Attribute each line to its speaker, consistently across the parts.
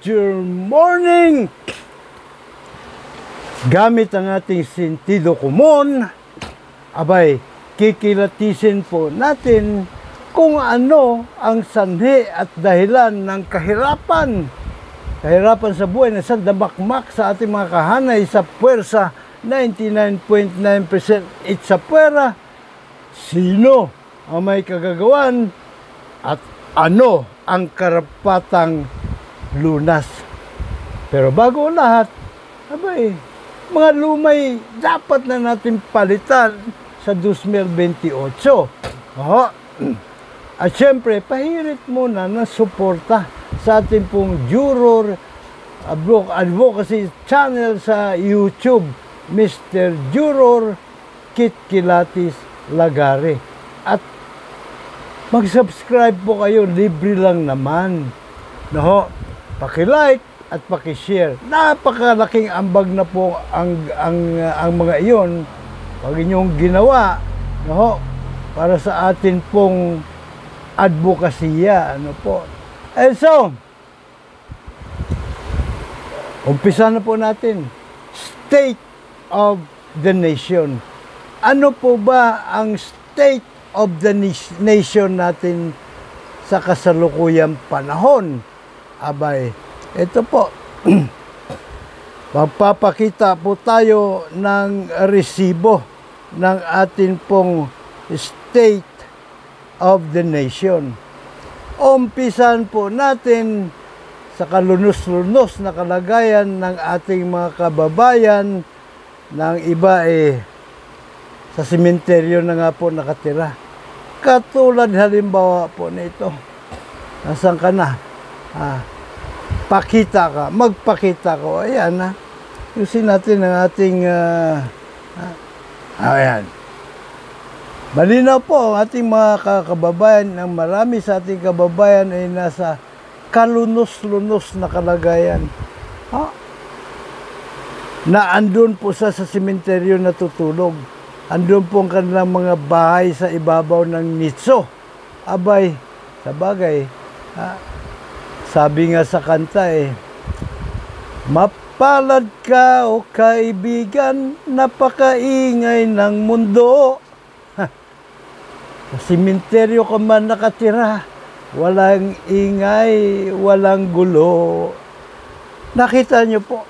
Speaker 1: Good morning! Gamit ang ating sentido komon, abay, kikilatisin po natin kung ano ang sanhi at dahilan ng kahirapan. Kahirapan sa buhay na sandamakmak sa ating mga kahanay sa puwersa, 99.9% it's sa puwera. Sino ang may kagagawan at ano ang karapatang lunas. Pero bago lahat, abay, mga lumay dapat na natin palitan sa 2028. At syempre, pahirit muna ng suporta sa ating pong Juror Advocacy channel sa YouTube, Mr. Juror Kit Kilatis Lagare. At mag-subscribe po kayo, libre lang naman. Paki-like at paki-share. Napakalaking ambag na po ang mga iyon pag inyong ginawa, para sa atin pong advokasya, And so, umpisa na po natin. State of the nation. Ano po ba ang state of the nation natin sa kasalukuyang panahon? Abay, ito po. Magpapakita po tayo ng resibo ng atin pong state of the nation. Umpisan po natin sa kalunos-lunos na kalagayan ng ating mga kababayan, ng iba sa sementeryo na nga po nakatira. Katulad halimbawa po nito. Nasaan ka na? Pakita ka, magpakita ko. Ayan, Yusin natin ang ating ayan. Malinaw po ang ating mga kababayan, ang marami sa ating kababayan ay nasa kalunos-lunos na kalagayan. Na andun po sa sementeryo natutulog. Andun po ang kanilang mga bahay sa ibabaw ng nitso. Abay, sa bagay, sabi nga sa kanta mapalad ka o kaibigan, napakaingay ng mundo. Sa sementeryo ka man nakatira, walang ingay, walang gulo. Nakita niyo po,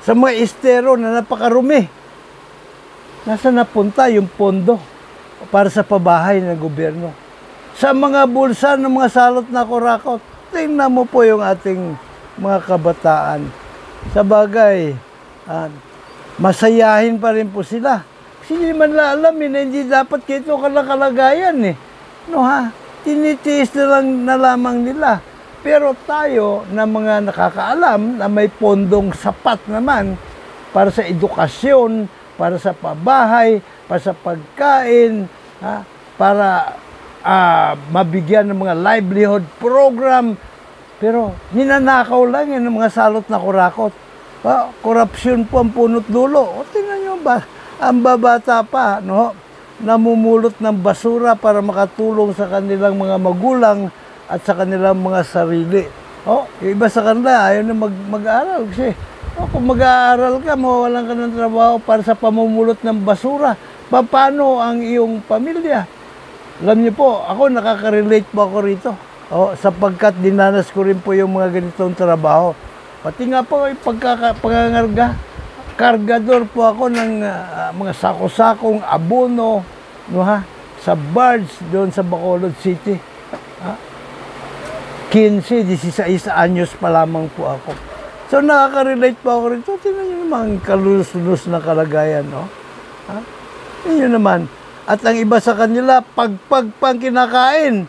Speaker 1: sa mga estero na napakarumi, nasa napunta yung pondo para sa pabahay ng gobyerno. Sa mga bulsa ng mga salot na kurakot, tingnan mo po yung ating mga kabataan. Sa bagay, masayahin pa rin po sila. Kasi hindi man alam na hindi dapat kito kalagayan Tinitiis na lamang nila. Pero tayo na mga nakakaalam na may pondong sapat naman para sa edukasyon, para sa pabahay, para sa pagkain, para mabigyan ng mga livelihood program. Pero ninanakaw lang yan ng mga salot na kurakot. Korupsyon po ang punot dulo. Tingnan nyo ba, ang babata pa, namumulot ng basura para makatulong sa kanilang mga magulang at sa kanilang mga sarili. Yung iba sa kanila, ayaw na mag-aaral kasi kung mag-aaral ka, mawawalan ka ng trabaho para sa pamumulot ng basura. Paano ang iyong pamilya? Alam niyo po, ako nakaka-relate po ako rito. Sapagkat dinanas ko rin po yung mga ganitong trabaho. Pati nga po yung pagkangarga. Kargador po ako ng mga sako-sakong abono sa barge doon sa Bacolod City. 16 anyos pa lamang po ako. So nakaka-relate po ako rito. Tingnan nyo naman kalulus-lus na kalagayan. Yun naman. At ang iba sa kanila, pagpang kinakain.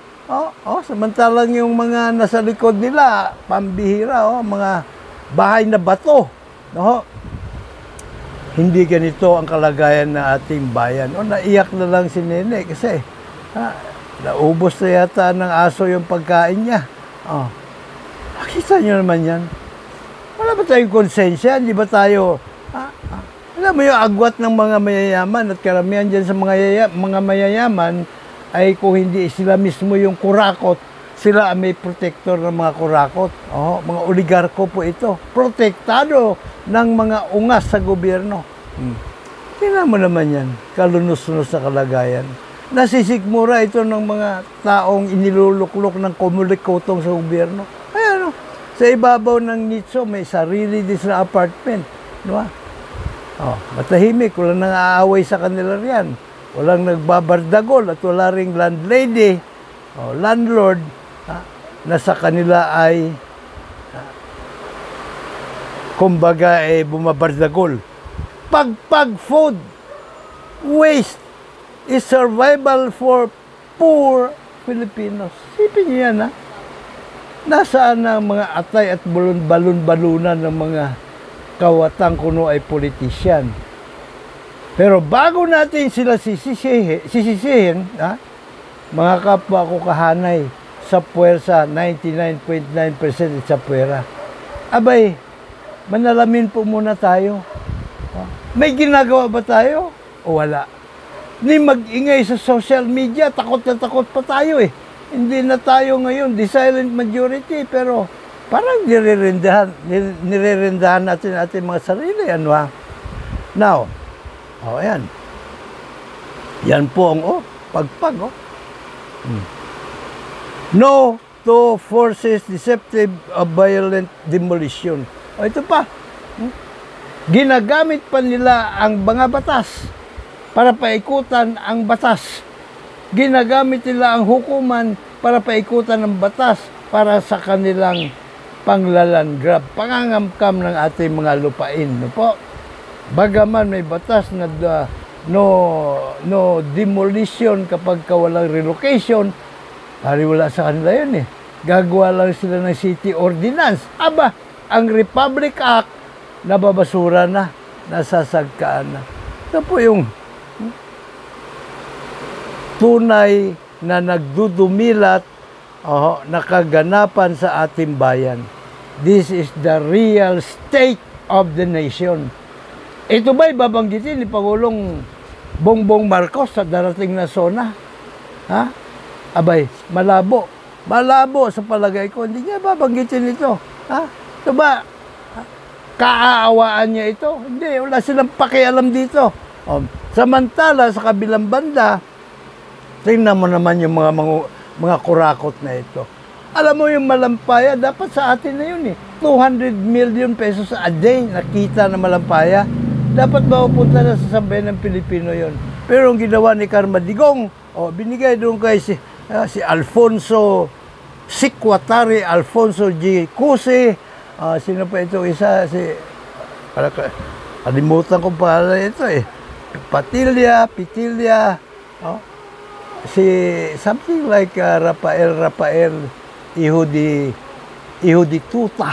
Speaker 1: Samantalang yung mga nasa likod nila, pambihira, mga bahay na bato. Hindi ganito ang kalagayan ng ating bayan. Naiyak na lang si Nene kasi naubos na yata ng aso yung pagkain niya. Nakita nyo naman yan. Wala ba tayong konsensya? Di ba tayo alam mo yung agwat ng mga mayayaman at karamihan dyan sa mga mayayaman ay kung hindi sila mismo yung kurakot Sila ang may protector ng mga kurakot. Mga oligarko po ito. Protektado ng mga ungas sa gobyerno. Tingnan mo naman yan. Kalunos-lunos sa kalagayan. Nasisikmura ito ng mga taong iniluluklok ng kumulikotong sa gobyerno. Ayan, sa ibabaw ng Nitso, may sarili din sa apartment. Diba? Matahimik. Walang nang-aaway sa kanila riyan. Walang nagbabardagol at wala ring landlady o landlord na sa kanila ay kumbaga bumabardagol. Pagpag food waste is survival for poor Filipinos. Sipin niyo yan, Nasaan ang mga atay at balon-balunan ng mga kawatang kuno ay politisyan. Pero bago natin sila sisisihin, mga kapwa ko kahanay, sa puwersa, 99.9% sa puwera. Abay, manalamin po muna tayo. May ginagawa ba tayo? O wala? Ni mag-ingay sa social media, takot na takot pa tayo Hindi na tayo ngayon, the silent majority, pero parang nirerendahan natin ating mga sarili. Now, ayan. Yan po ang pagpag. No to forces deceptive of violent demolition. Ito pa. Ginagamit pa nila ang mga batas para paikutan ang batas. Ginagamit nila ang hukuman para paikutan ang batas para sa kanilang panglalangrab, pangangamkam ng ating mga lupain. Bagaman may batas na no demolition kapag walang relocation, wala sa kanila yun Gagawa lang sila ng city ordinance. Ang Republic Act, nababasura na, nasasagkaan na. Ito po yung tunay na nagdudumilat na kaganapan sa ating bayan. This is the real state of the nation. Ito ba'y babanggitin ni Pangulong Bongbong Marcos sa darating na SONA? Abay, malabo. Malabo sa palagay ko. Hindi niya babanggitin ito. Ito ba? Kaaawaan niya ito? Hindi, wala silang pakialam dito. Samantala, sa kabilang banda, tingnan mo naman yung mga kurakot na ito. Alam mo yung malampaya, dapat sa atin na yun 200 million pesos a day nakita na malampaya. Dapat mapupunta na sa sambayan ng Pilipino yon. Pero ang ginawa ni Karma Digong, binigay doon kay si Alfonso Sikwatari, Alfonso G. Cuse, sino pa ito isa, kalimutan ko pa ito Patilya, something like Rafael, Ihudi Tuta,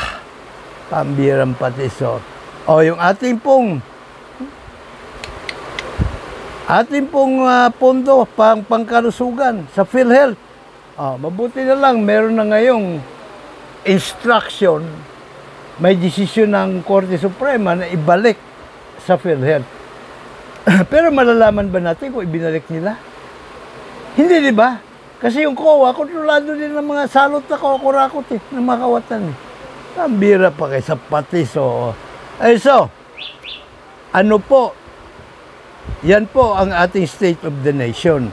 Speaker 1: pambirang patiso. Yung ating pong pondo, pangkalusugan sa PhilHealth. Mabuti na lang, meron na ngayong instruction, may desisyon ng Korte Suprema na ibalik sa PhilHealth. Pero malalaman ba natin kung ibinalik nila? Hindi, di ba? Kasi yung COA, kontrolado din ng mga salot na kurakot ng mga kawatan Ang bira pa kay sa patis. Ano po? Yan po ang ating state of the nation.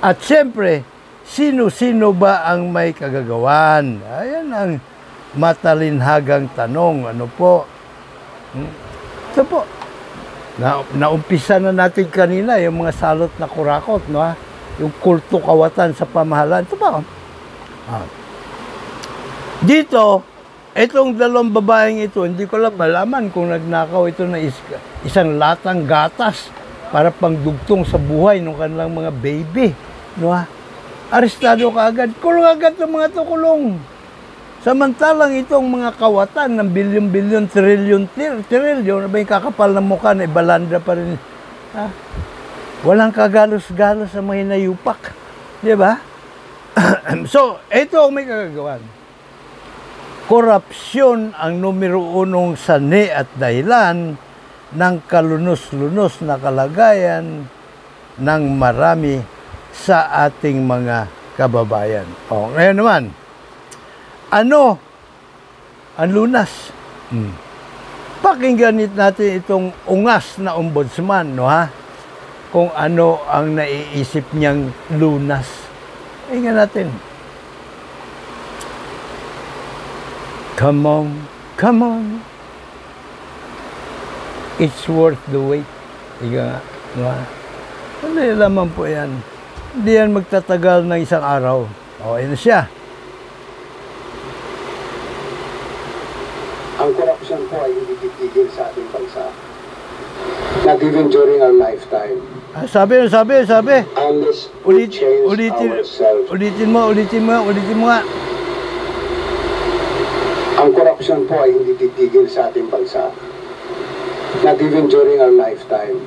Speaker 1: At siyempre, sino-sino ba ang may kagagawan? Ayan ang matalinhagang tanong. Ano po? Ito po. Naumpisa na natin kanina yung mga salot na kurakot, yung kulto kawatan sa pamahalaan. Ito ba? Dito, itong dalawang babaeng ito, hindi ko lang malaman kung nagnakaw ito na isang latang gatas para pangdugtong sa buhay ng kanilang mga baby. Arestado ka agad. Kulong agad ng mga ito, kulong. Samantalang itong mga kawatan ng bilyon-bilyon, trilyon, may kakapal na mukha na ibalanda pa rin. Walang kagalos-galos sa mga hinayupak. Di ba? So, ito ang may kagagawan. Korupsyon ang numero unong sani at dahilan ng kalunos-lunos na kalagayan ng marami sa ating mga kababayan. O, ngayon naman, ano ang lunas? Pakinggan natin itong ungas na ombudsman, no ha? Kung ano ang naiisip niyang lunas. Pakinggan natin. Come on, come on. It's worth the wait. Ika nga, no ha? Ano laman po yan? Hindi yan magtatagal ng isang araw. O, yun siya.
Speaker 2: Ang korupsyon po ay hindi titigil sa ating bansa. Not even during our lifetime.
Speaker 1: Sabi.
Speaker 2: Unless we change ourselves.
Speaker 1: Ulitin mo nga.
Speaker 2: Ang korupsyon po ay hindi titigil sa ating bansa. Not even during our lifetime.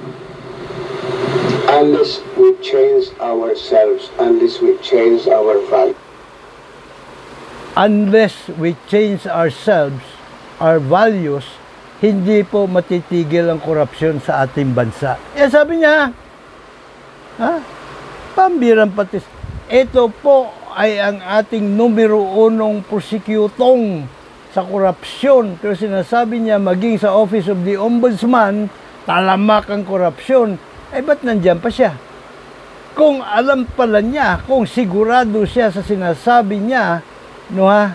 Speaker 2: Unless we change ourselves, unless we change our values.
Speaker 1: Unless we change ourselves, our values, hindi po matitigil ang korupsyon sa ating bansa. Sabi niya, pambirang patis. Ito po ay ang ating numero unong prosecutor sa korupsyon. Pero sinasabi niya, maging sa Office of the Ombudsman, talamak ang korupsyon. Ba't nandyan pa siya? Kung alam pala niya, kung sigurado siya sa sinasabi niya, no ha,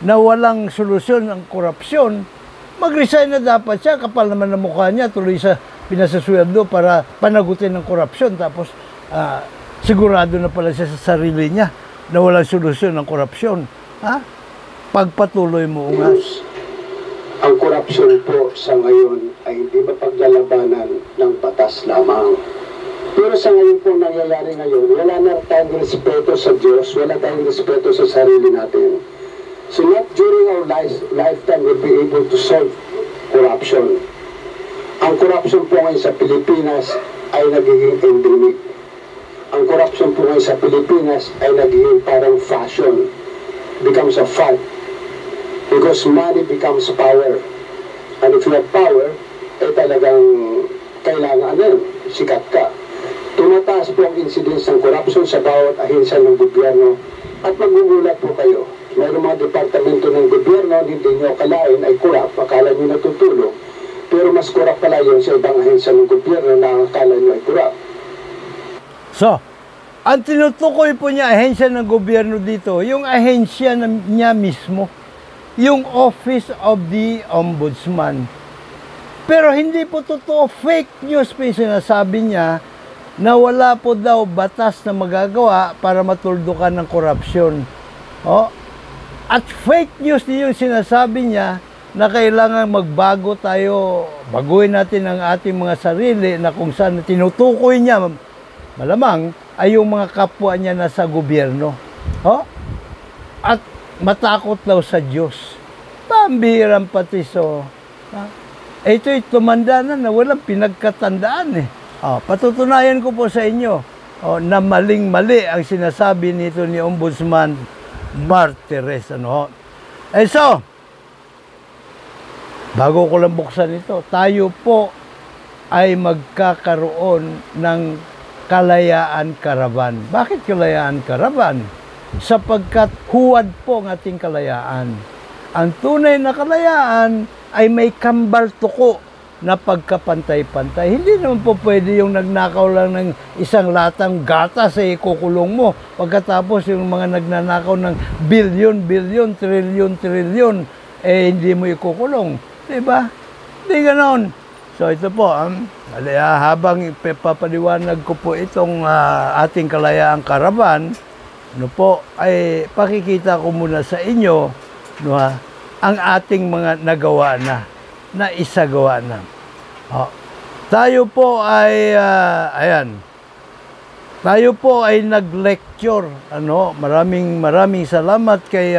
Speaker 1: na walang solusyon ang korupsyon, mag-resign na dapat siya. Kapal naman na mukha niya, tuloy sa pinasasweldo para panagutin ng korupsyon. Tapos sigurado na pala siya sa sarili niya na walang solusyon ng korupsyon. Pagpatuloy mo, ungas.
Speaker 2: Ang korupsyon po sa ngayon ay hindi mapaglalabanan ng batas lamang. Pero sa ngayon po nangyayari ngayon, wala na tayong respeto sa Diyos, wala tayong respeto sa sarili natin. So not during our lifetime we'll be able to solve corruption. Ang corruption po ngayon sa Pilipinas ay nagiging endemic. Ang corruption po ngayon sa Pilipinas ay nagiging parang fashion. Becomes a fad. Because money becomes power. And if you have power, talagang kailangan sikat ka. Tumataas po ang incidence ng corruption sa bawat ahensya ng gobyerno at magugulat po kayo. Mayroong mga departamento ng gobyerno, hindi nyo akalain ay corrupt, akala nyo natutulong. Pero mas corrupt pala yun sa ibang ahensya ng gobyerno na akala nyo ay corrupt.
Speaker 1: So, ang tinutukoy po niya ahensya ng gobyerno dito, yung ahensya niya mismo, yung Office of the Ombudsman. Pero hindi po totoo, fake news po yung sinasabi niya na wala po daw batas na magagawa para matuldukan ng korupsyon. At fake news din yung sinasabi niya na kailangan magbago tayo, baguhin natin ang ating mga sarili na kung saan tinutukoy niya, malamang ay yung mga kapwa niya na sa gobyerno. At matakot daw sa Diyos. Pambihirang patiso. Ito'y tumanda na walang pinagkatandaan patutunayan ko po sa inyo na maling-mali ang sinasabi nito ni Ombudsman Martires. So, bago ko lang buksan ito, tayo po ay magkakaroon ng Kalayaan Caravan. Bakit Kalayaan Caravan? Sapagkat huwad po ang ating kalayaan. Ang tunay na kalayaan ay may kambal tuko na pagkapantay-pantay. Hindi naman po pwede yung nagnakaw lang ng isang latang gatas ikukulong mo. Pagkatapos yung mga nagnanakaw ng bilyon, trilyon, hindi mo ikukulong. Diba? Hindi ganon. So ito po, habang papaliwanag ko po itong ating Kalayaan Caravan, ay pakikita ko muna sa inyo ang ating mga nagawa na isagawa na. Tayo po ay tayo po ay nag-lecture. Maraming salamat kay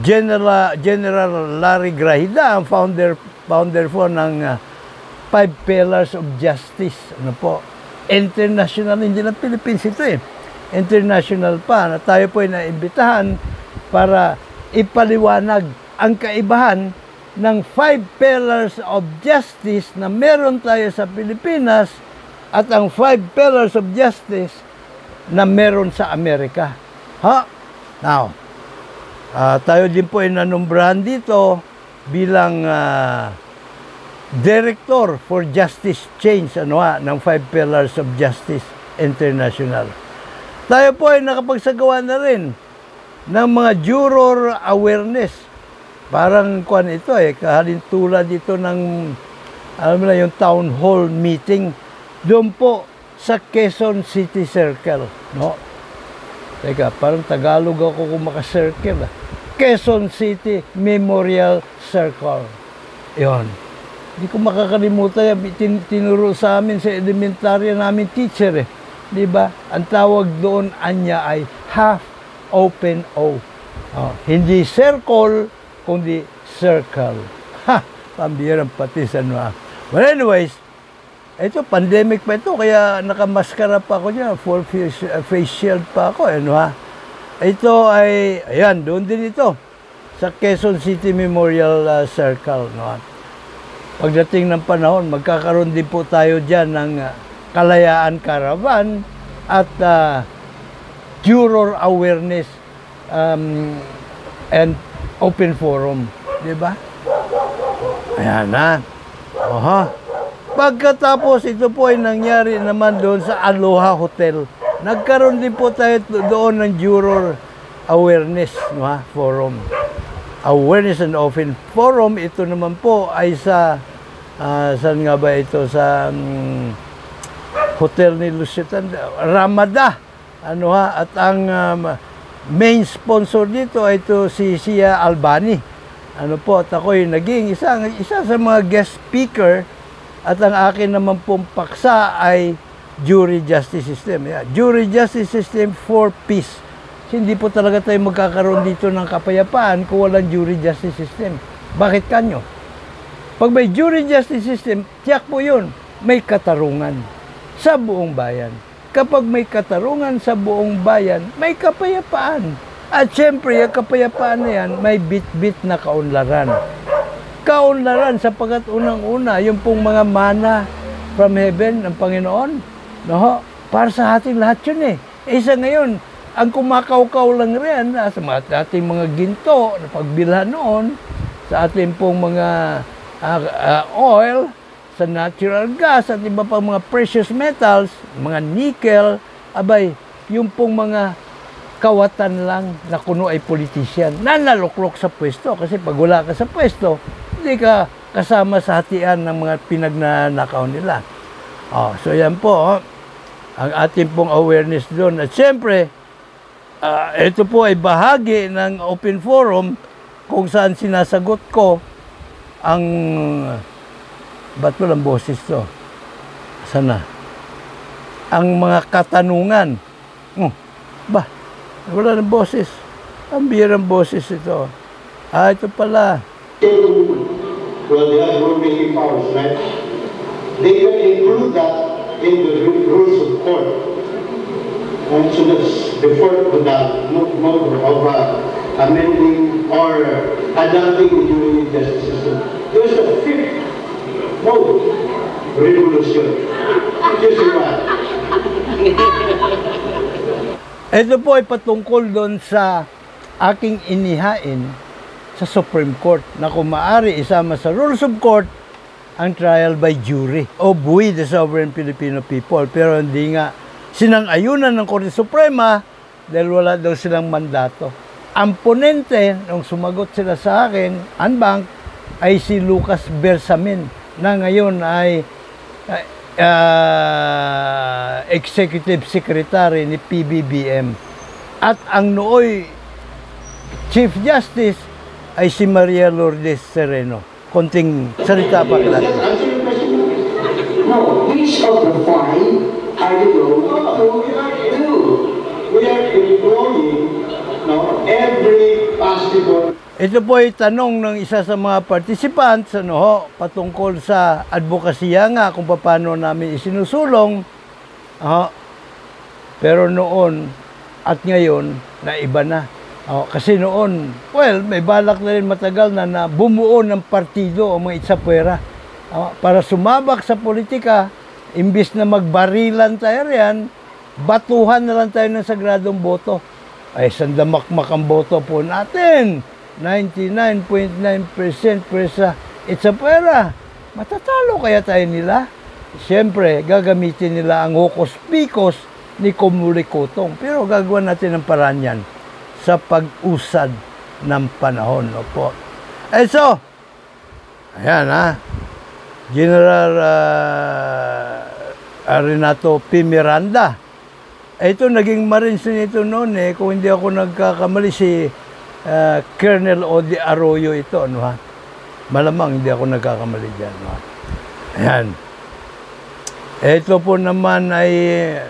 Speaker 1: General Larry Grahida, ang founder po ng 5 Pillars of Justice. International, hindi lang Philippines ito international pa, na tayo po ay naimbitahan para ipaliwanag ang kaibahan ng 5 Pillars of Justice na meron tayo sa Pilipinas at ang 5 Pillars of Justice na meron sa Amerika. Ha? Now, tayo din po ay nanumbrahan dito bilang Director for Justice Change ng 5 Pillars of Justice International. Tayo po ay nakapagsagawa na rin ng mga juror awareness. Parang kuan ito kahalintulad dito ng alam mo na yung town hall meeting doon po sa Quezon City Circle, no? Teka, parang Tagalog ako kung maka-circle. Quezon City Memorial Circle. Yon. Hindi ko makakalimutan yan. Tinuro sa amin sa elementarya namin teacher Di ba? Ang tawag doon anya ay half open O. Hindi circle, kundi circle. Ha! Pambirang pati sa But anyways, ito, pandemic pa ito, kaya nakamaskara pa ako niya, full face shield pa ako, Ito ay, ayan, doon din ito, sa Quezon City Memorial Circle, Pagdating ng panahon, magkakaroon din po tayo dyan ng Kalayaan Caravan at Juror Awareness and Open Forum, di ba? Ayan na. Pagkatapos, ito po ay nangyari naman doon sa Aloha Hotel. Nagkaroon din po tayo doon ng Juror Awareness Forum. Awareness and Open Forum, ito naman po ay sa, saan nga ba ito? Sa Hotel ni Lucitan, Ramada. At ang main sponsor dito ay ito si Sia Albani. At ako'y naging isa sa mga guest speaker. At ang akin naman pong paksa ay jury justice system. Jury justice system for peace. Hindi po talaga tayo magkakaroon dito ng kapayapaan kung walang jury justice system. Bakit kanyo? Pag may jury justice system, tiyak po yun, may katarungan sa buong bayan. Kapag may katarungan sa buong bayan, may kapayapaan. At syempre, yung kapayapaan na yan, may bit-bit na kaunlaran. Kaunlaran sapagkat unang-una, yung pong mga mana from heaven ng Panginoon, para sa ating lahat yun Isa ngayon, ang kumakaw-kaw lang rin sa ating mga ginto na pagbilhan noon, sa ating pong mga oil, sa natural gas at iba pang mga precious metals, mga nickel, yung pong mga kawatan lang na kuno ay politician na naluklok sa pwesto. Kasi pag wala ka sa pwesto, hindi ka kasama sa hatian ng mga pinagnanakaw nila. So yan po, ang ating pong awareness doon. At siyempre, ito po ay bahagi ng open forum kung saan sinasagot ko ang ba't walang boses to? Sana? Ang mga katanungan. Wala ng boses. Ang birang boses ito. Ito pala.
Speaker 2: Well, they have rulemaking powers, right? They can include that in the rules of court. And so that's before the mode of amending or adopting the jury justice system. There's a fifth mode, revolution. Which is what?
Speaker 1: Ito po ay patungkol doon sa aking inihain sa Supreme Court na kung maaari isama sa rules of court ang trial by jury o we the sovereign Filipino people. Pero hindi nga sinang-ayunan ng Korte Suprema dahil wala daw silang mandato. Ang ponente, nung sumagot sila sa akin, en banc, ay si Lucas Bersamin na ngayon ay Executive Secretary ni PBBM. At ang nooy Chief Justice ay si Maria Lourdes Sereno. Konting salita pa kita.
Speaker 2: No, which of the five are you going to do? We are employing every possible.
Speaker 1: Ito po ay tanong ng isa sa mga participants patungkol sa advokasya nga kung paano namin isinusulong. Pero noon at ngayon na iba na. Kasi noon, may balak na rin matagal na bumuo ng partido o mga itsapuera para sumabak sa politika, imbis na magbarilan tayo riyan, batuhan na lang tayo ng sagradong boto. Ay, sandamakmak ang boto po natin. 99.9% pwesa. It's a pera. Matatalo kaya tayo nila? Siyempre, gagamitin nila ang hukos-pikos ni Komuli Kutong. Pero gagawa natin ang paraan yan sa pag-usad ng panahon. Opo. So, ayan General Renato P. Miranda. Ito, naging Marines nito noon kung hindi ako nagkakamali, si Colonel Odi Arroyo ito, Malamang hindi ako nagkakamali dyan, Ayan. Ito po naman ay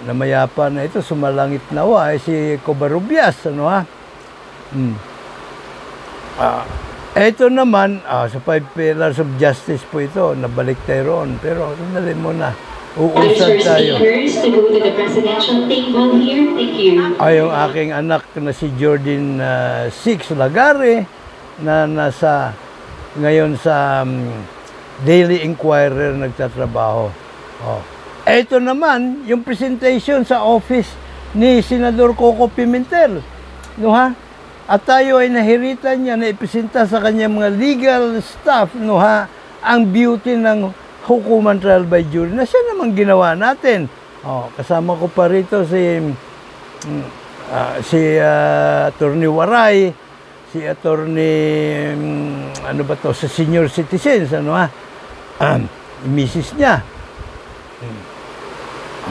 Speaker 1: namayapa na ito, sumalangit nawa, ay si Covarrubias, ito naman, sa 5 pillars of justice po ito, nabalik tayo roon. Pero, sandali muna. Uusad tayo. Ay, yung aking anak na si Jordan Six Lagare na nasa ngayon sa Daily Inquirer nagtatrabaho. Ito naman, yung presentation sa office ni Senador Coco Pimentel. At tayo ay nahiritan niya na ipresenta sa kanyang mga legal staff, ang beauty ng hukuman trial by jury na siya naman ginawa natin. Kasama ko pa rito si Attorney Waray, si Attorney sa senior citizens, misis niya.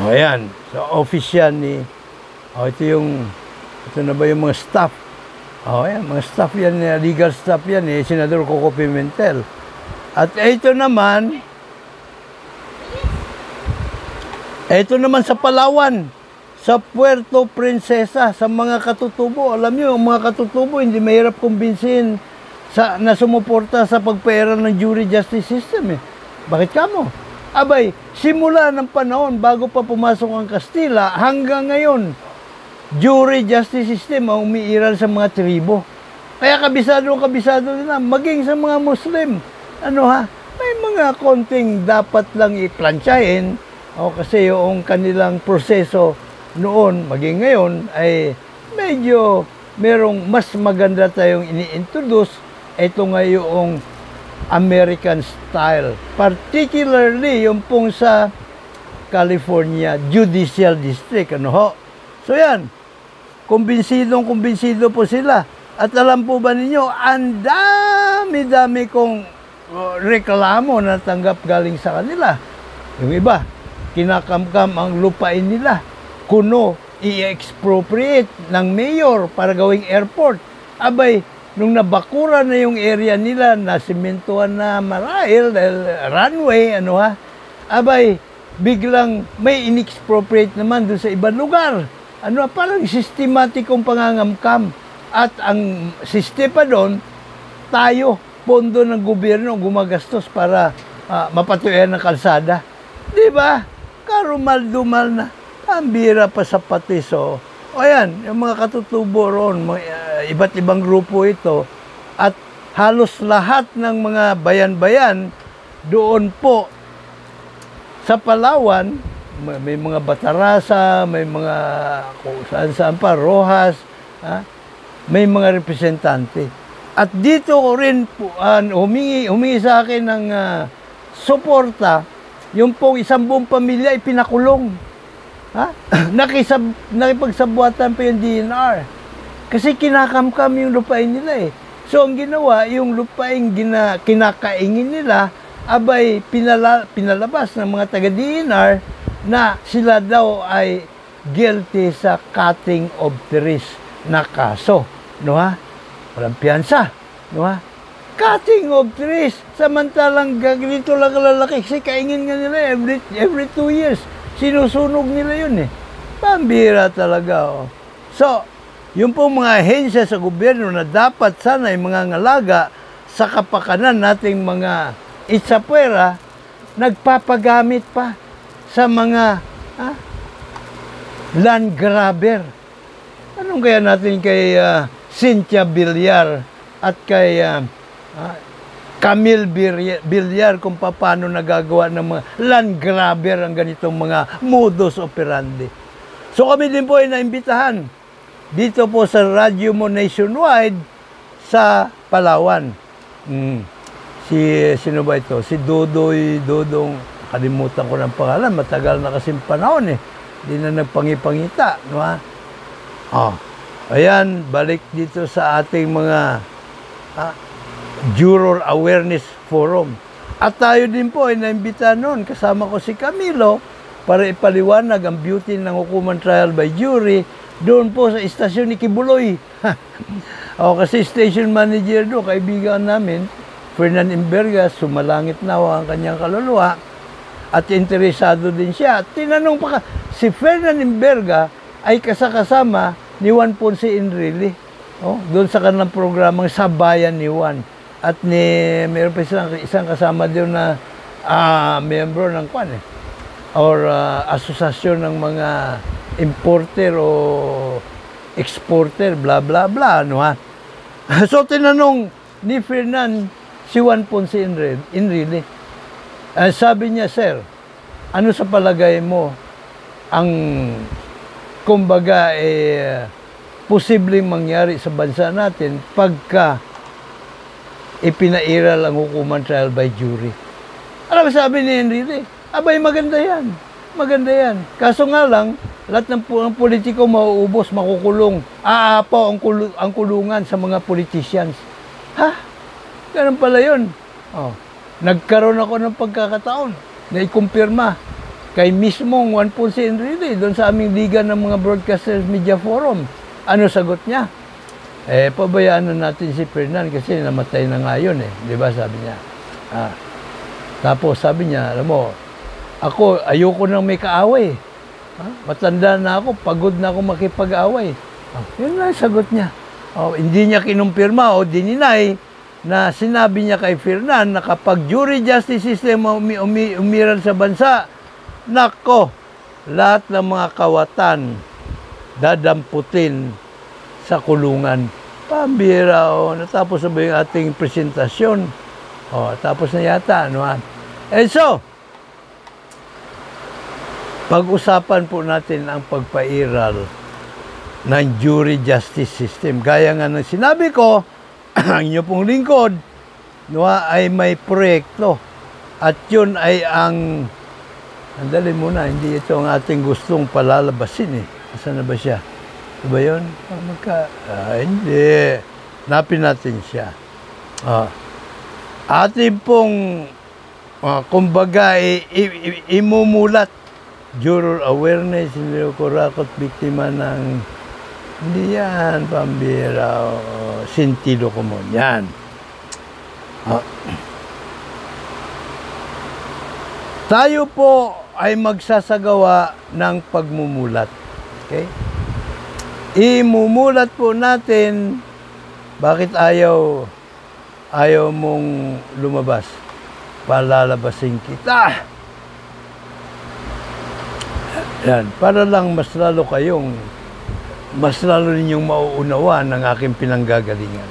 Speaker 1: Ayan, sa office yan ni ito na ba yung mga staff? Ayan, mga staff yan, legal staff yan Senador Coco Pimentel. At ito naman sa Palawan, sa Puerto Princesa, sa mga katutubo. Alam niyo, ang mga katutubo hindi mahirap kumbinsin na sumuporta sa pagpairal ng jury justice system. Bakit kamo? Abay, simula ng panahon bago pa pumasok ang Kastila hanggang ngayon, jury justice system ang umiiral sa mga tribo. Kaya kabisado nila, maging sa mga Muslim. May mga konting dapat lang iplansyahin. Kasi yung kanilang proseso noon, maging ngayon, ay medyo merong mas maganda tayong ini-introduce. Ito nga yung American style. Particularly yung pong sa California Judicial District. So yan, kumbinsido po sila. At alam po ba ninyo, ang dami-dami kong reklamo na tanggap galing sa kanila. Yung iba, kinakamkam ang lupain nila. Kuno, i-expropriate ng mayor para gawing airport. Abay, nung nabakura na yung area nila, nasimentuhan na marahil, runway, abay, biglang may in-expropriate naman doon sa ibang lugar. Parang sistematikong pangangamkam. At ang sistema doon, tayo, pondo ng gobyerno, gumagastos para mapatuyan ng kalsada. Di ba? Karumal-dumal na. Ang bira pa sa patis. Ayan, yung mga katutubo roon, iba't ibang grupo ito. At halos lahat ng mga bayan-bayan doon po sa Palawan, may mga Batarasa, may mga kung saan-saan pa, Rojas, may mga representante. At dito ko rin humingi sa akin ng suporta. Yung pong isang buong pamilya ipinakulong. Nakipagsabuatan pa yung DNR. Kasi kinakamkam yung lupain nila So ang ginawa, yung lupain kinakaingin nila, abay pinalabas ng mga taga-DNR na sila daw ay guilty sa cutting of trees na kaso. Walang piyansa. Cutting of trees. Samantalang ganito lang kalalaki. Kasi kaingin nga nila every 2 years. Sinusunog nila yun Pambira talaga. So, yung pong mga ahensya sa gobyerno na dapat sana yung mga ngalaga sa kapakanan nating mga itsapuera, nagpapagamit pa sa mga land grabber. Anong kaya natin kay Cynthia Villar at kay Camille Villar kung paano nagagawa ng mga land grabber ang ganitong mga modus operandi. So kami din po ay naimbitahan dito po sa radyo mo nationwide sa Palawan. Sino ba ito? Si Dodong, kalimutan ko ng pangalan, matagal na kasing panahon eh. Hindi na nagpangipangita, no ha? Ayan, balik dito sa ating mga Juror Awareness Forum. At tayo din po ay naimbitahan noon, kasama ko si Camilo, para ipaliwanag ang beauty ng hukuman trial by jury doon po sa istasyon ni Kibuloy. Kasi station manager doon, kaibigan namin, Fernan Imberga, sumalangit na ang kanyang kaluluwa at interesado din siya. At tinanong pa si Fernan Imberga ay kasama ni Juan Ponce Enrile. Doon sa kanilang programang Sabayan ni Juan. At mayroon pa isang kasama doon na membro ng asosasyon ng mga importer o exporter, bla bla bla, no ha? So tinanong ni Fernan si Juan Ponce Enrile, sabi niya, sir, ano sa palagay mo ang kumbaga posibleng mangyari sa bansa natin pagka ipinairal ang hukuman trial by jury? Alam mo, sabi ni Enrile, abay, maganda yan. Maganda yan. Kaso nga lang, lahat ng politiko mauubos, makukulong. Aapaw ang kulungan sa mga politicians. Ha? Ganun pala yun. Nagkaroon ako ng pagkakataon na ikumpirma kay mismong Juan Ponce Enrile doon sa aming liga ng mga Broadcasters Media Forum. Ano sagot niya? Pabayaan na natin si Fernan kasi namatay na nga yun eh. Di ba, sabi niya. Tapos sabi niya, alam mo, ako, ayoko nang may kaaway. Matanda na ako, pagod na ako makipag-away. Yun lang sagot niya. Hindi niya kinumpirma o dininay na sinabi niya kay Fernan na kapag jury justice system umiral sa bansa, nako, lahat ng mga kawatan dadamputin sa kulungan. Pambira, natapos na ba yung ating presentasyon? Tapos na yata, ano? So, pag-usapan po natin ang pagpairal ng jury justice system. Gaya nga ng sinabi ko, ang inyo pong lingkod, ay may proyekto. At yun ay andali muna, hindi ito ang ating gustong palalabasin eh. Asan na ba siya? Ito ba yun? Hindi. Napin natin siya. Ating pong, kumbaga, imumulat. Juror awareness, hindi ko rakot biktima ng, hindi yan, pambira, sentido común. Yan. Tayo po ay magsasagawa ng pagmumulat. Okay? Imumulat po natin, bakit ayaw mong lumabas? Palalabasin kita. Yan, para lang mas lalo ninyong mauunawa ng aking pinanggagalingan.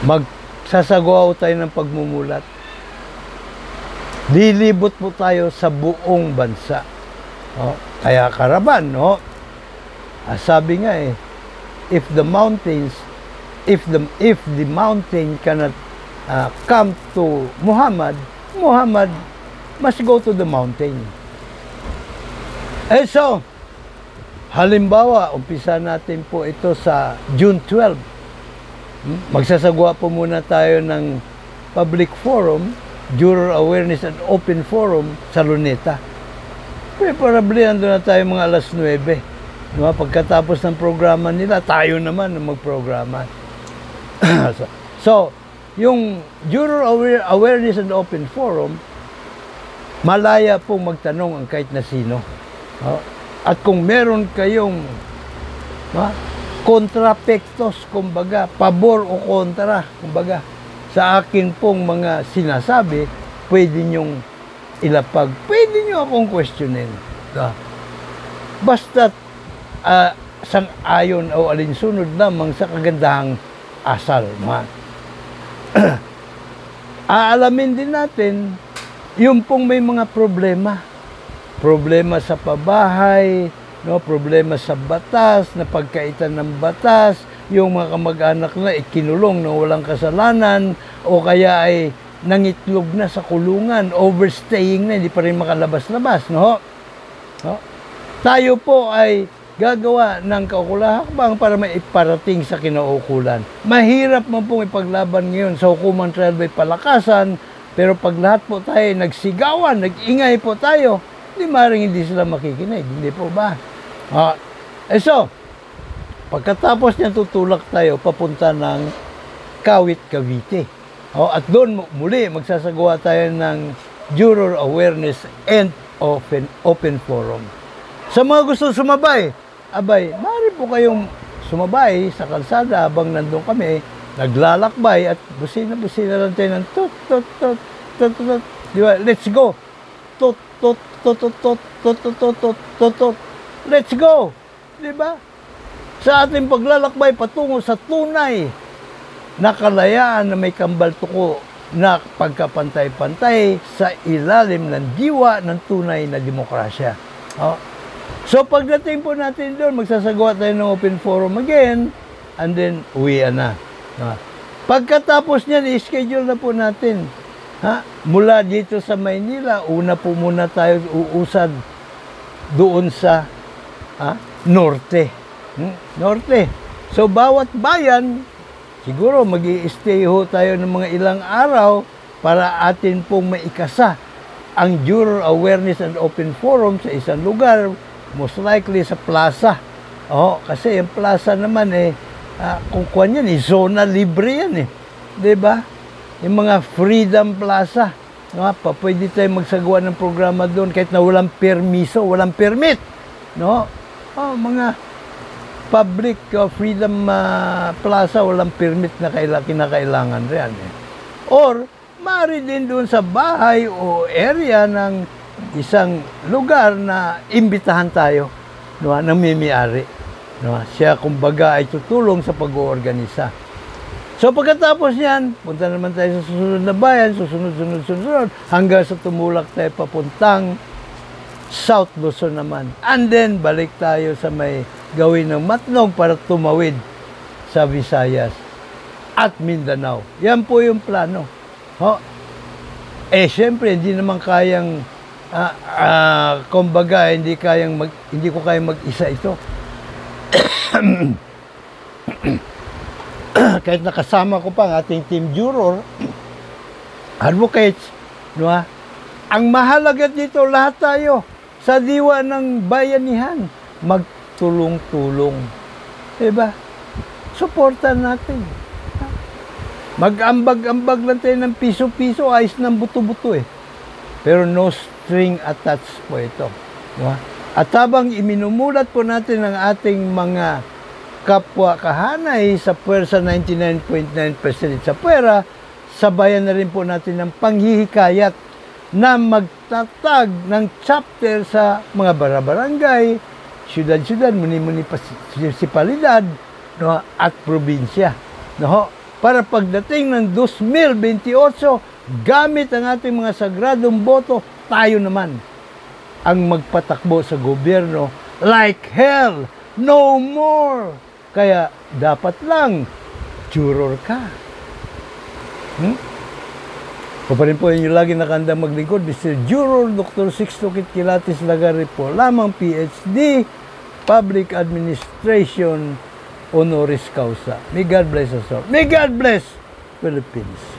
Speaker 1: Magsasagawa tayo ng pagmumulat. Lilibot po tayo sa buong bansa. Kaya Karaban, sabi nga if the mountain cannot come to Muhammad must go to the mountain. So, halimbawa, umpisa natin po ito sa June 12. Magsasagawa po muna tayo ng public forum, Juror Awareness and Open Forum sa Luneta. Preferably, nandun na tayo mga alas 9. Pagkatapos ng programa nila, tayo naman ang magprograma. So, yung Juror Awareness and Open Forum, malaya pong magtanong ang kahit na sino. At kung meron kayong kontrapektos, kumbaga, pabor o kontra, kumbaga, sa akin pong mga sinasabi, pwede nyong ilapag. Pwede nyo akong questionin. Basta't sang-ayon o alinsunod lamang sa kagandahang asal. Aalamin din natin yung pong may mga problema. problema sa pabahay, no, problema sa batas, na pagkaitan ng batas, yung mga kamag-anak na ikinulong na walang kasalanan o kaya ay nangitlog na sa kulungan, overstaying na, hindi pa rin makalabas-labas, no? No? Tayo po ay gagawa ng kaukulahakbang para maiparating sa kinaukulan. Mahirap man pong ipaglaban ngayon sa hukumang trial by palakasan, pero pag lahat po tayo nagsigawan, nag-ingay po tayo, hindi sila makikinig, hindi po ba? So, pagkatapos niya tutulak tayo papunta ng Kawit, Cavite. At doon muli magsasagawa tayo ng Juror Awareness and Open Forum. Sa mga gusto sumabay, maaari po kayong sumabay sa kalsada habang nandun kami, naglalakbay at busina lang tayo ng tut, tut, tut, tut, tut, di ba? Let's go! Tut, tut, tut, tut, tut, tut, tut, tut, tut, tut. Let's go! Di ba? Sa ating paglalakbay patungo sa tunay na kalayaan na may kambal tuko na pagkapantay-pantay sa ilalim ng diwa ng tunay na demokrasya. So pagdating po natin doon, magsasagawa tayo ng open forum again, and then uwian na. Pagkatapos niyan, i-schedule na po natin. Mula dito sa Maynila, una po muna tayo uusad doon sa norte. Norte. So bawat bayan, siguro mag-i-stay ho tayo ng mga ilang araw para atin pong maikasa ang Juror Awareness and Open Forum sa isang lugar, most likely sa plaza. Kasi yung plaza naman kung kuwan yan, zona libre yan diba? Yung mga Freedom Plaza. Pwede tayo magsagawa ng programa doon kahit na walang permiso, walang permit. No? Mga public Freedom Plaza, walang permit na kinakailangan rin. Or, maaari din doon sa bahay o area ng isang lugar na imbitahan tayo ng may-ari. Siya kumbaga ay tutulong sa pag-oorganisa. So pagkatapos niyan, punta naman tayo sa susunod na bayan, susunod, hanggang sa tumulak tayo papuntang South Luzon naman. And then, balik tayo sa may gawin ng Matnog para tumawid sa Visayas at Mindanao. Yan po yung plano. Siyempre, hindi naman kayang, kumbaga, hindi ko kayang mag-isa ito. Kahit nakasama ko pa ang ating team juror, advocates, ang mahalaga dito, lahat tayo, sa diwa ng bayanihan, magtulong-tulong. Diba? Supportan natin. Mag-ambag-ambag lang tayo ng piso-piso, ayos ng buto-buto Pero no string attached po ito. Diba? At habang iminumulat po natin ang ating mga kapwa kahanay sa puwersa 99.9% sa puwera, sabayan na rin po natin ng panghihikayat na magtatag ng chapter sa mga barabarangay, syudad-syudad, munisipalidad, at probinsya. Para pagdating ng 2028, gamit ang ating mga sagradong boto, tayo naman ang magpatakbo sa gobyerno like hell, no more. Kaya dapat lang juror ka. O pa rin po yung lagi nakandang maglingkod, Mr. Juror Dr. Sixto Kitkilatis Lagari po, lamang PhD, Public Administration, Honoris Causa. May God bless us all. May God bless Philippines.